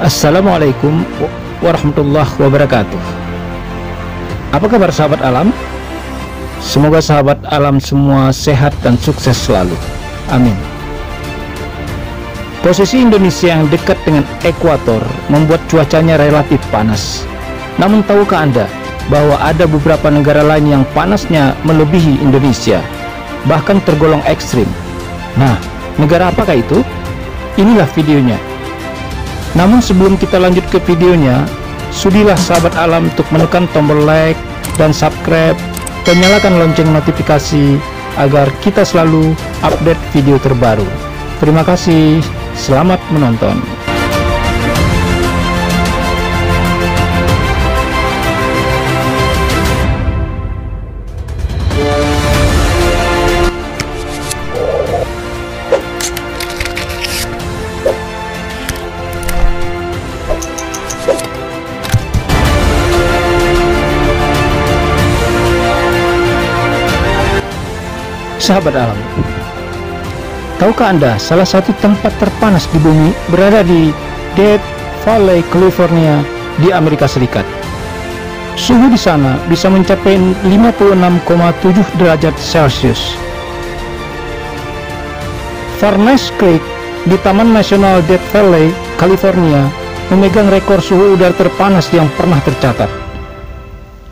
Assalamualaikum warahmatullahi wabarakatuh. Apa kabar sahabat alam? Semoga sahabat alam semua sehat dan sukses selalu. Amin. Posisi Indonesia yang dekat dengan ekuator membuat cuacanya relatif panas. Namun tahukah Anda bahwa ada beberapa negara lain yang panasnya melebihi Indonesia, bahkan tergolong ekstrim? Nah, negara apakah itu? Inilah videonya. Namun sebelum kita lanjut ke videonya, sudilah sahabat alam untuk menekan tombol like dan subscribe dan nyalakan lonceng notifikasi agar kita selalu update video terbaru. Terima kasih, selamat menonton. Sahabat alam, tahukah Anda salah satu tempat terpanas di bumi berada di Death Valley, California di Amerika Serikat? Suhu di sana bisa mencapai 56,7 derajat Celcius. Furnace Creek di Taman Nasional Death Valley, California memegang rekor suhu udara terpanas yang pernah tercatat.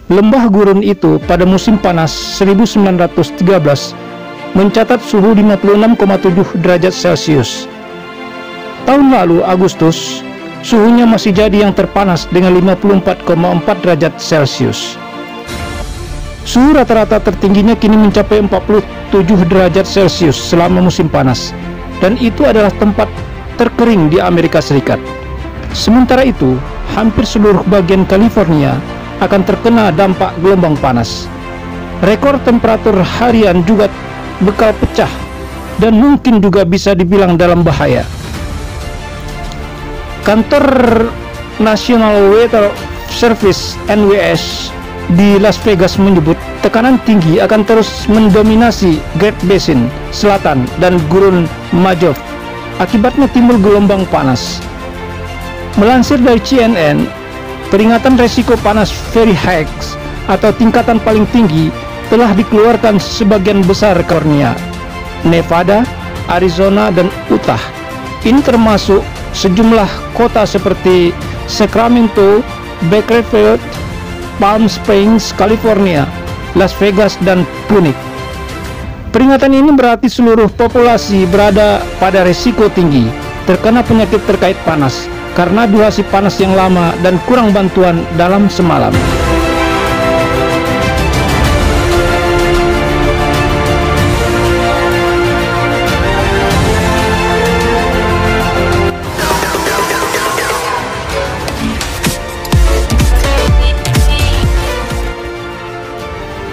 Lembah gurun itu pada musim panas 1913 mencatat suhu 56,7 derajat Celcius. Tahun lalu Agustus, suhunya masih jadi yang terpanas dengan 54,4 derajat Celcius. Suhu rata-rata tertingginya kini mencapai 47 derajat Celcius selama musim panas, dan itu adalah tempat terkering di Amerika Serikat. Sementara itu, hampir seluruh bagian California akan terkena dampak gelombang panas. Rekor temperatur harian juga bakal pecah dan mungkin juga bisa dibilang dalam bahaya. Kantor National Weather Service (NWS) di Las Vegas menyebut tekanan tinggi akan terus mendominasi Great Basin Selatan dan Gurun Majov. Akibatnya timbul gelombang panas. Melansir dari CNN, peringatan resiko panas very high atau tingkatan paling tinggi telah dikeluarkan sebagian besar California, Nevada, Arizona, dan Utah. Ini termasuk sejumlah kota seperti Sacramento, Bakersfield, Palm Springs, California, Las Vegas, dan Phoenix. Peringatan ini berarti seluruh populasi berada pada risiko tinggi terkena penyakit terkait panas karena durasi panas yang lama dan kurang bantuan dalam semalam.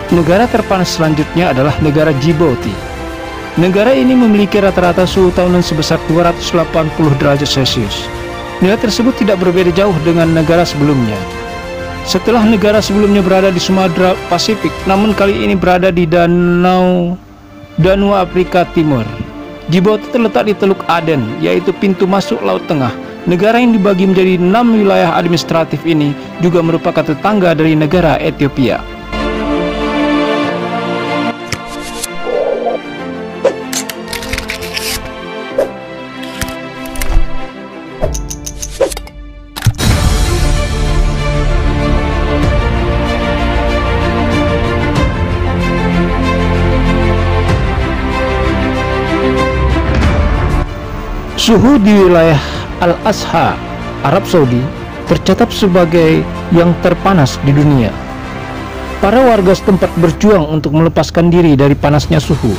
Negara terpanas selanjutnya adalah negara Djibouti. Negara ini memiliki rata-rata suhu tahunan sebesar 280 derajat Celcius. Nilai tersebut tidak berbeda jauh dengan negara sebelumnya. Setelah negara sebelumnya berada di Samudra Pasifik, namun kali ini berada di Danau Afrika Timur. Djibouti terletak di Teluk Aden, yaitu pintu masuk Laut Tengah. Negara yang dibagi menjadi 6 wilayah administratif ini juga merupakan tetangga dari negara Ethiopia. Suhu di wilayah Al-Azhar, Arab Saudi, tercatat sebagai yang terpanas di dunia. Para warga setempat berjuang untuk melepaskan diri dari panasnya suhu.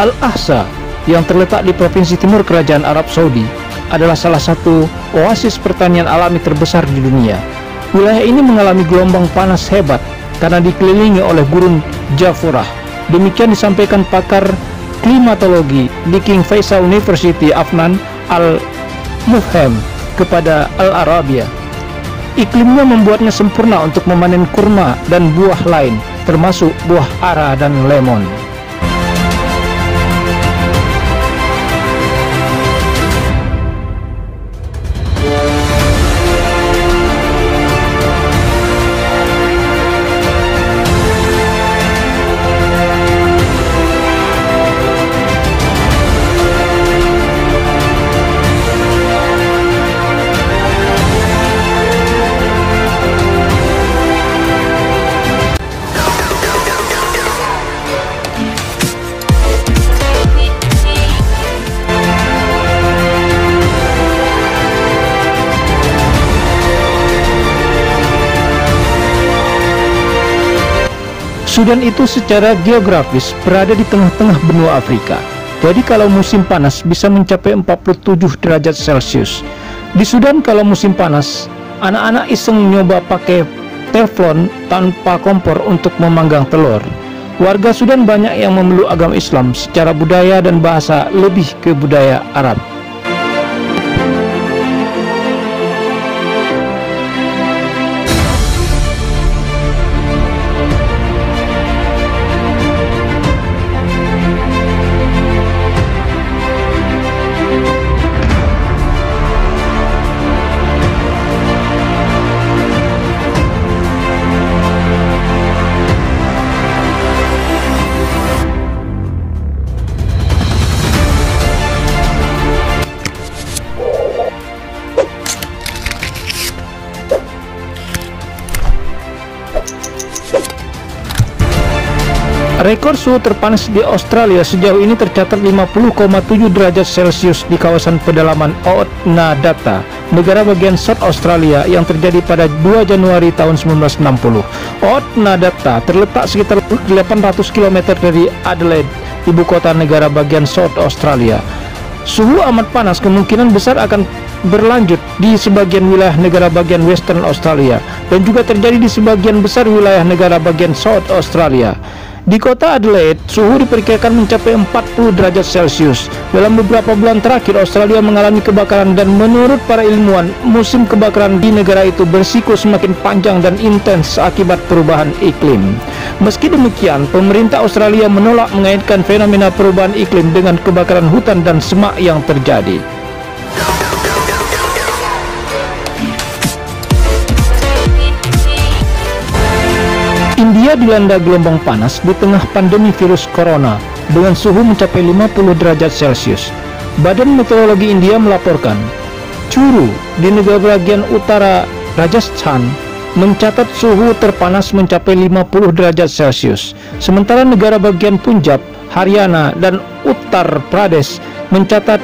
Al-Azhar, yang terletak di Provinsi Timur Kerajaan Arab Saudi, adalah salah satu oasis pertanian alami terbesar di dunia. Wilayah ini mengalami gelombang panas hebat karena dikelilingi oleh gurun Jafurah. Demikian disampaikan pakar klimatologi di King Faisal University Afnan Al-Mufham kepada Al-Arabia. Iklimnya membuatnya sempurna untuk memanen kurma dan buah lain, termasuk buah ara dan lemon. Sudan itu secara geografis berada di tengah-tengah benua Afrika. Jadi kalau musim panas bisa mencapai 47 derajat Celcius. Di Sudan kalau musim panas, anak-anak iseng nyoba pakai teflon tanpa kompor untuk memanggang telur. Warga Sudan banyak yang memeluk agama Islam, secara budaya dan bahasa lebih ke budaya Arab. Rekor suhu terpanas di Australia sejauh ini tercatat 50,7 derajat Celcius di kawasan pedalaman Oodnadatta, negara bagian South Australia, yang terjadi pada 2 Januari tahun 1960. Oodnadatta terletak sekitar 800 km dari Adelaide, ibu kota negara bagian South Australia. Suhu amat panas kemungkinan besar akan berlanjut di sebagian wilayah negara bagian Western Australia dan juga terjadi di sebagian besar wilayah negara bagian South Australia. Di kota Adelaide, suhu diperkirakan mencapai 40 derajat Celcius. Dalam beberapa bulan terakhir, Australia mengalami kebakaran dan menurut para ilmuwan, musim kebakaran di negara itu bersiko semakin panjang dan intens akibat perubahan iklim. Meski demikian, pemerintah Australia menolak mengaitkan fenomena perubahan iklim dengan kebakaran hutan dan semak yang terjadi. India dilanda gelombang panas di tengah pandemi virus corona dengan suhu mencapai 50 derajat Celcius. Badan Meteorologi India melaporkan, Churu di negara bagian utara Rajasthan mencatat suhu terpanas mencapai 50 derajat Celcius. Sementara negara bagian Punjab, Haryana, dan Uttar Pradesh mencatat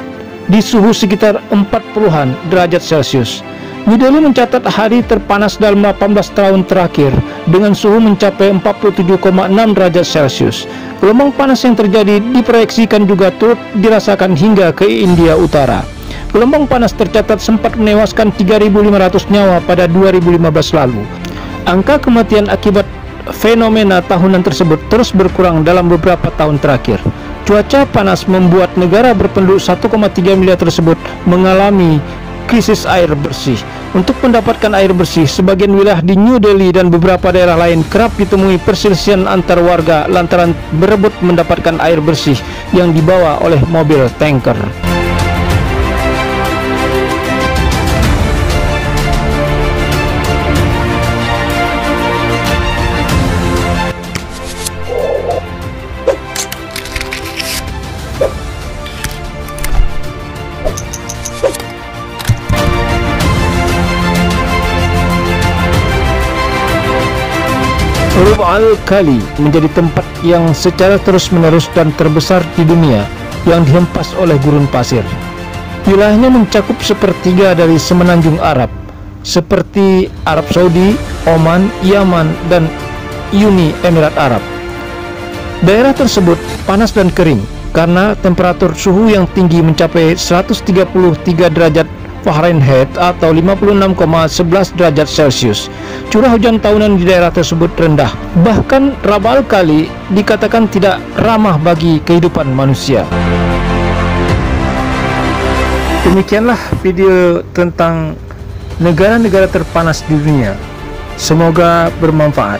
di suhu sekitar 40-an derajat Celcius. New Delhi mencatat hari terpanas dalam 18 tahun terakhir dengan suhu mencapai 47,6 derajat Celcius. Gelombang panas yang terjadi diproyeksikan juga turut dirasakan hingga ke India Utara. Gelombang panas tercatat sempat menewaskan 3.500 nyawa pada 2015 lalu. Angka kematian akibat fenomena tahunan tersebut terus berkurang dalam beberapa tahun terakhir. Cuaca panas membuat negara berpenduduk 1,3 miliar tersebut mengalami krisis air bersih. Untuk mendapatkan air bersih, sebagian wilayah di New Delhi dan beberapa daerah lain kerap ditemui perselisihan antar warga lantaran berebut mendapatkan air bersih yang dibawa oleh mobil tanker. Rub al-Khali menjadi tempat yang secara terus-menerus dan terbesar di dunia yang dihempas oleh gurun pasir. Wilayahnya mencakup sepertiga dari semenanjung Arab, seperti Arab Saudi, Oman, Yaman, dan Uni Emirat Arab. Daerah tersebut panas dan kering karena temperatur suhu yang tinggi mencapai 133 derajat Fahrenheit atau 56,11 derajat Celcius. Curah hujan tahunan di daerah tersebut rendah. Bahkan Rub al-Khali dikatakan tidak ramah bagi kehidupan manusia. Demikianlah video tentang negara-negara terpanas di dunia. Semoga bermanfaat.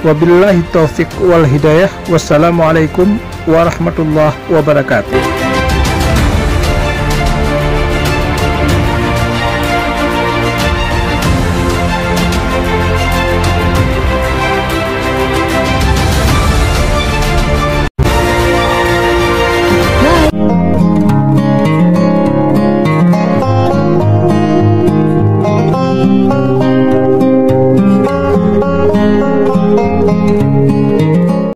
Wabillahi taufiq wal hidayah. Wassalamualaikum warahmatullahi wabarakatuh.